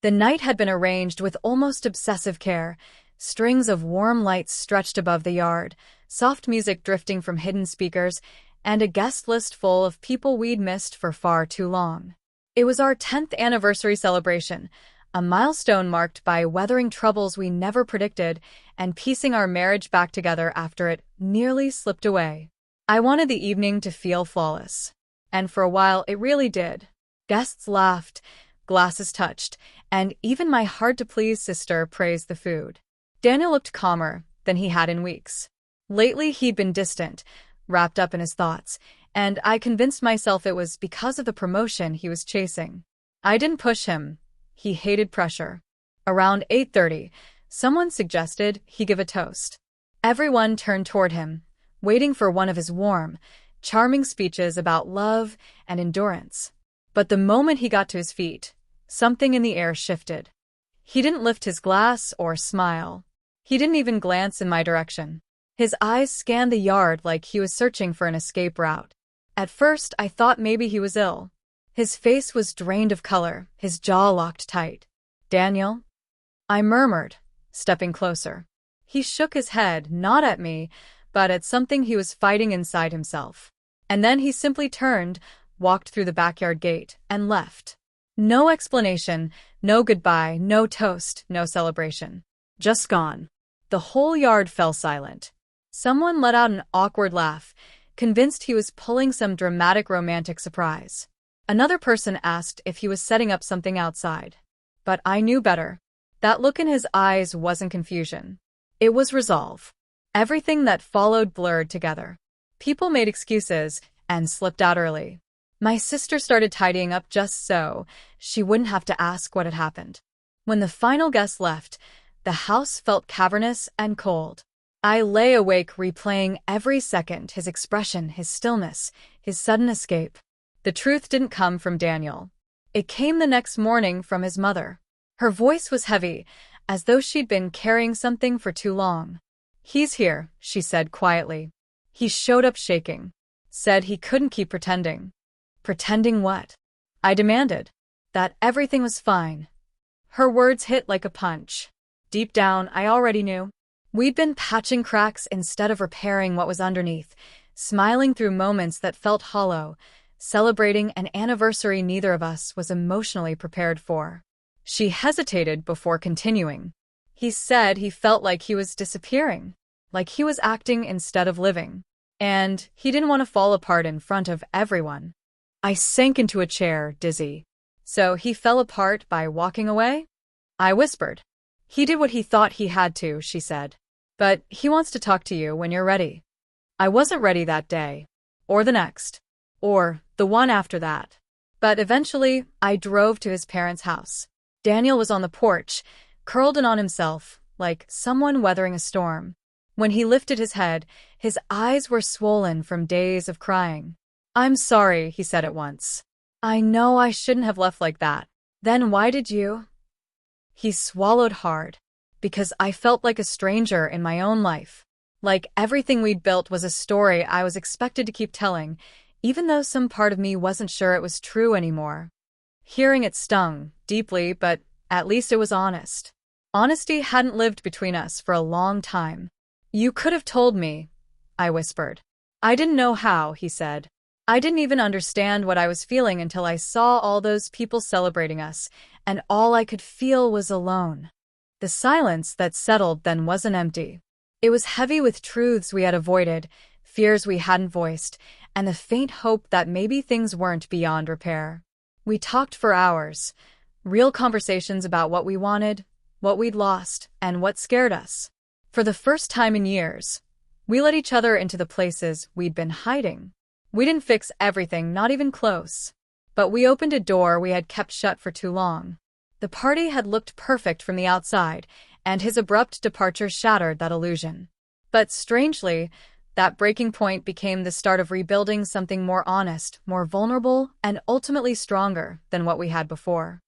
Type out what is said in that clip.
The night had been arranged with almost obsessive care. Strings of warm lights stretched above the yard, soft music drifting from hidden speakers, and a guest list full of people we'd missed for far too long. It was our 10th anniversary celebration, a milestone marked by weathering troubles we never predicted and piecing our marriage back together after it nearly slipped away. I wanted the evening to feel flawless. And for a while, it really did. Guests laughed, glasses touched, and even my hard-to-please sister praised the food. Daniel looked calmer than he had in weeks. Lately, he'd been distant, wrapped up in his thoughts, and I convinced myself it was because of the promotion he was chasing. I didn't push him. He hated pressure. Around 8:30, someone suggested he give a toast. Everyone turned toward him, waiting for one of his warm, charming speeches about love and endurance. But the moment he got to his feet, something in the air shifted. He didn't lift his glass or smile. He didn't even glance in my direction. His eyes scanned the yard like he was searching for an escape route. At first, I thought maybe he was ill. His face was drained of color, his jaw locked tight. "Daniel?" I murmured, stepping closer. He shook his head, not at me, but at something he was fighting inside himself. And then he simply turned, walked through the backyard gate, and left. No explanation, no goodbye, no toast, no celebration. Just gone. The whole yard fell silent. Someone let out an awkward laugh, convinced he was pulling some dramatic romantic surprise. Another person asked if he was setting up something outside. But I knew better. That look in his eyes wasn't confusion. It was resolve. Everything that followed blurred together. People made excuses and slipped out early. My sister started tidying up just so she wouldn't have to ask what had happened. When the final guest left, the house felt cavernous and cold. I lay awake replaying every second, his expression, his stillness, his sudden escape. The truth didn't come from Daniel. It came the next morning from his mother. Her voice was heavy, as though she'd been carrying something for too long. "He's here," she said quietly. He showed up shaking. Said he couldn't keep pretending. Pretending what? I demanded. That everything was fine. Her words hit like a punch. Deep down, I already knew. We'd been patching cracks instead of repairing what was underneath, smiling through moments that felt hollow, celebrating an anniversary neither of us was emotionally prepared for. She hesitated before continuing. He said he felt like he was disappearing, like he was acting instead of living, and he didn't want to fall apart in front of everyone. I sank into a chair, dizzy. So he fell apart by walking away? I whispered. He did what he thought he had to, she said. But he wants to talk to you when you're ready. I wasn't ready that day, or the next, or the one after that. But eventually, I drove to his parents' house. Daniel was on the porch, curled in on himself, like someone weathering a storm. When he lifted his head, his eyes were swollen from days of crying. "I'm sorry," he said at once. "I know I shouldn't have left like that." "Then why did you?" He swallowed hard. Because I felt like a stranger in my own life. Like everything we'd built was a story I was expected to keep telling, even though some part of me wasn't sure it was true anymore. Hearing it stung, deeply, but at least it was honest. Honesty hadn't lived between us for a long time. "You could have told me," I whispered. "I didn't know how," he said. "I didn't even understand what I was feeling until I saw all those people celebrating us, and all I could feel was alone." The silence that settled then wasn't empty. It was heavy with truths we had avoided, fears we hadn't voiced, and the faint hope that maybe things weren't beyond repair. We talked for hours, real conversations about what we wanted, what we'd lost, and what scared us. For the first time in years, we let each other into the places we'd been hiding. We didn't fix everything, not even close. But we opened a door we had kept shut for too long. The party had looked perfect from the outside, and his abrupt departure shattered that illusion. But strangely, that breaking point became the start of rebuilding something more honest, more vulnerable, and ultimately stronger than what we had before.